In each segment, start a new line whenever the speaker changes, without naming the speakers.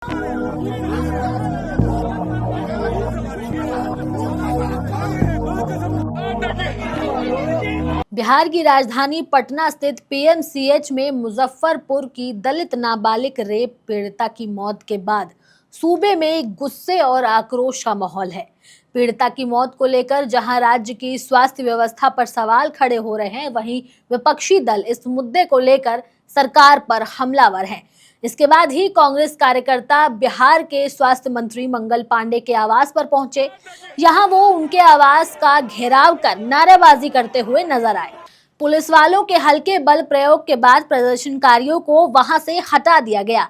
बिहार की राजधानी पटना स्थित पीएमसीएच में मुजफ्फरपुर की दलित नाबालिग रेप पीड़िता की मौत के बाद सूबे में गुस्से और आक्रोश का माहौल है। पीड़िता की मौत को लेकर जहां राज्य की स्वास्थ्य व्यवस्था पर सवाल खड़े हो रहे हैं, वहीं विपक्षी दल इस मुद्दे को लेकर सरकार पर हमलावर हैं। इसके बाद ही कांग्रेस कार्यकर्ता बिहार के स्वास्थ्य मंत्री मंगल पांडे के आवास पर पहुंचे। यहां वो उनके आवास का घेराव कर नारेबाजी करते हुए नजर आए। पुलिस वालों के हल्के बल प्रयोग के बाद प्रदर्शनकारियों को वहां से हटा दिया गया।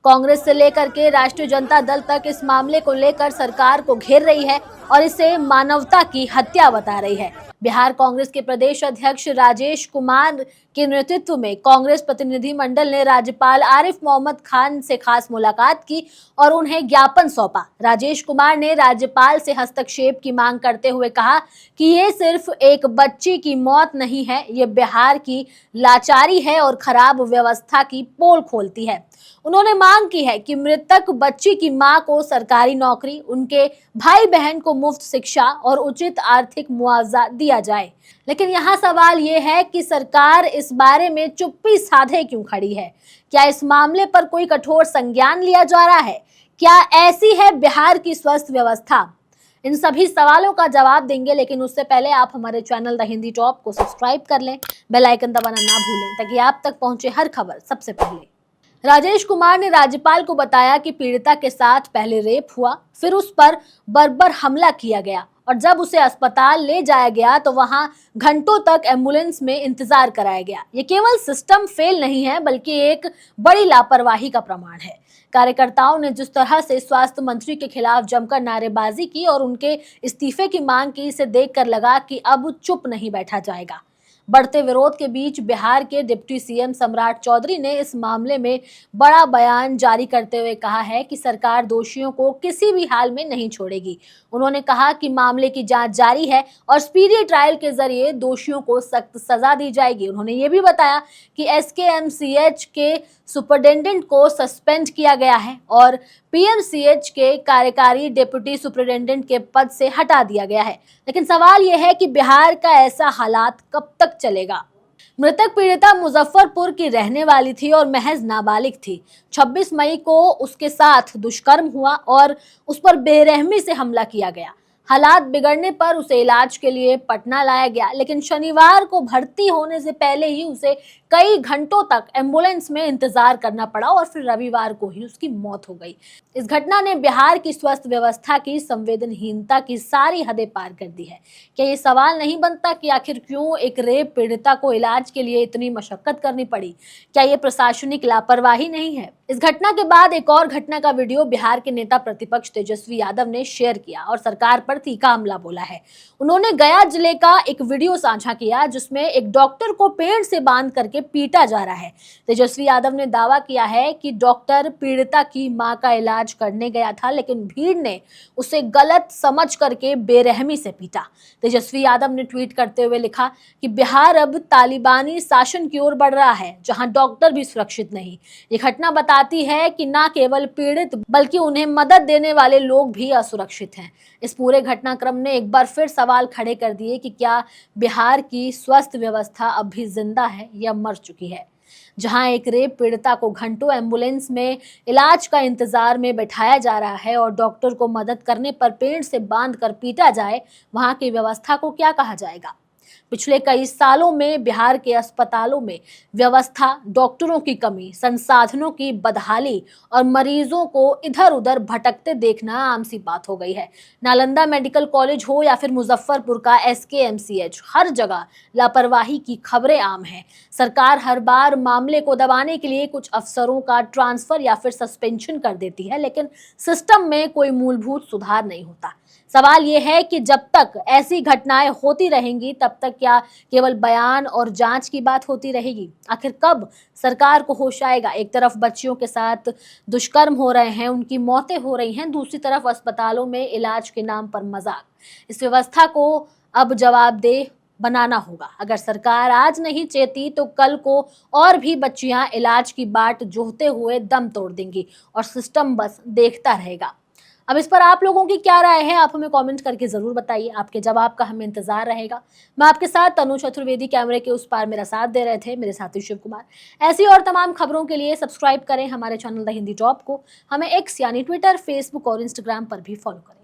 कांग्रेस से लेकर के राष्ट्रीय जनता दल तक इस मामले को लेकर सरकार को घेर रही है और इसे मानवता की हत्या बता रही है। बिहार कांग्रेस के प्रदेश अध्यक्ष राजेश कुमार के नेतृत्व में कांग्रेस प्रतिनिधि मंडल ने राज्यपाल आरिफ मोहम्मद खान से खास मुलाकात की और उन्हें ज्ञापन सौंपा। राजेश कुमार ने राज्यपाल से हस्तक्षेप की मांग करते हुए कहा कि ये सिर्फ एक बच्ची की मौत नहीं है, ये बिहार की लाचारी है और खराब व्यवस्था की पोल खोलती है। उन्होंने मांग की है कि मृतक बच्ची की मां को सरकारी नौकरी, उनके भाई बहन को मुफ्त शिक्षा और उचित आर्थिक मुआवजा दिया जाए। लेकिन यहाँ सवाल ये है कि सरकार इस बारे में चुप्पी साधे क्यों खड़ी है? क्या इस मामले पर कोई कठोर संज्ञान लिया जा रहा है? क्या ऐसी है बिहार की स्वास्थ्य व्यवस्था? इन सभी सवालों का जवाब देंगे, लेकिन उससे पहले आप हमारे चैनल द हिंदी टॉप को सब्सक्राइब कर लें, बेल आइकन दबाना ना भूलें ताकि आप तक पहुंचे हर खबर सबसे पहले। राजेश कुमार ने राज्यपाल को बताया कि पीड़िता के साथ पहले रेप हुआ, फिर उस पर बर्बर हमला किया गया और जब उसे अस्पताल ले जाया गया तो वहां घंटों तक एम्बुलेंस में इंतजार कराया गया। ये केवल सिस्टम फेल नहीं है बल्कि एक बड़ी लापरवाही का प्रमाण है। कार्यकर्ताओं ने जिस तरह से स्वास्थ्य मंत्री के खिलाफ जमकर नारेबाजी की और उनके इस्तीफे की मांग की, इसे देखकर लगा कि अब चुप नहीं बैठा जाएगा। बढ़ते विरोध के बीच बिहार के डिप्टी सीएम सम्राट चौधरी ने इस मामले में बड़ा बयान जारी करते हुए कहा है कि सरकार दोषियों को किसी भी हाल में नहीं छोड़ेगी। उन्होंने कहा कि मामले की जांच जारी है और स्पीडी ट्रायल के जरिए दोषियों को सख्त सजा दी जाएगी। उन्होंने ये भी बताया कि एसकेएमसीएच के सुपरिटेंडेंट को सस्पेंड किया गया है और पीएमसीएच के कार्यकारी डिप्टी सुपरिटेंडेंट के पद से हटा दिया गया है। लेकिन सवाल यह है कि बिहार का ऐसा हालात कब तक चलेगा? मृतक पीड़िता मुजफ्फरपुर की रहने वाली थी और महज नाबालिग थी। 26 मई को उसके साथ दुष्कर्म हुआ और उस पर बेरहमी से हमला किया गया। हालात बिगड़ने पर उसे इलाज के लिए पटना लाया गया, लेकिन शनिवार को भर्ती होने से पहले ही उसे कई घंटों तक एम्बुलेंस में इंतजार करना पड़ा और फिर रविवार को ही उसकी मौत हो गई। इस घटना ने बिहार की स्वास्थ्य व्यवस्था की संवेदनहीनता की सारी हदें पार कर दी है। क्या ये सवाल नहीं बनता कि आखिर क्यों एक रेप पीड़िता को इलाज के लिए इतनी मशक्कत करनी पड़ी? क्या ये प्रशासनिक लापरवाही नहीं है? इस घटना के बाद एक और घटना का वीडियो बिहार के नेता प्रतिपक्ष तेजस्वी यादव ने शेयर किया और सरकार पर तीखा हमला बोला है। उन्होंने गया जिले का एक वीडियो साझा किया जिसमें एक डॉक्टर को पेड़ से बांध करके पीटा जा रहा है। तेजस्वी यादव ने दावा किया है कि डॉक्टर पीड़िता की मां का इलाज करने गया था, लेकिन भीड़ ने उसे गलत समझ करके बेरहमी से पीटा। तेजस्वी यादव ने ट्वीट करते हुए लिखा कि बिहार अब तालिबानी शासन की ओर बढ़ रहा है, जहां डॉक्टर भी सुरक्षित नहीं। ये घटना बताती है कि न केवल पीड़ित बल्कि उन्हें मदद देने वाले लोग भी असुरक्षित हैं। इस पूरे घटनाक्रम ने एक बार फिर सवाल खड़े कर दिए कि क्या बिहार की स्वास्थ्य व्यवस्था अब भी जिंदा है या मर चुकी है? जहां एक रेप पीड़िता को घंटों एम्बुलेंस में इलाज का इंतजार में बैठाया जा रहा है और डॉक्टर को मदद करने पर पेड़ से बांध कर पीटा जाए, वहां की व्यवस्था को क्या कहा जाएगा? पिछले कई सालों में बिहार के अस्पतालों में व्यवस्था, डॉक्टरों की कमी, संसाधनों की बदहाली और मरीजों को इधर उधर भटकते देखना आम सी बात हो गई है। नालंदा मेडिकल कॉलेज हो या फिर मुजफ्फरपुर का एसकेएमसीएच, हर जगह लापरवाही की खबरें आम हैं। सरकार हर बार मामले को दबाने के लिए कुछ अफसरों का ट्रांसफर या फिर सस्पेंशन कर देती है, लेकिन सिस्टम में कोई मूलभूत सुधार नहीं होता। सवाल यह है कि जब तक ऐसी घटनाएं होती रहेंगी तब तक क्या केवल बयान और जांच की बात होती रहेगी? आखिर कब सरकार को होश आएगा? एक तरफ बच्चियों के साथ दुष्कर्म हो रहे हैं, उनकी मौतें हो रही हैं, दूसरी तरफ अस्पतालों में इलाज के नाम पर मजाक। इस व्यवस्था को अब जवाबदेह बनाना होगा। अगर सरकार आज नहीं चेती तो कल को और भी बच्चियां इलाज की बाट जोहते हुए दम तोड़ देंगी और सिस्टम बस देखता रहेगा। अब इस पर आप लोगों की क्या राय है, आप हमें कमेंट करके जरूर बताइए। आपके जवाब का हमें इंतजार रहेगा। मैं आपके साथ तनु चतुर्वेदी, कैमरे के उस पार मेरा साथ दे रहे थे मेरे साथी शिव कुमार। ऐसी और तमाम खबरों के लिए सब्सक्राइब करें हमारे चैनल द हिंदी जॉब को। हमें एक्स यानी ट्विटर, फेसबुक और इंस्टाग्राम पर भी फॉलो करें।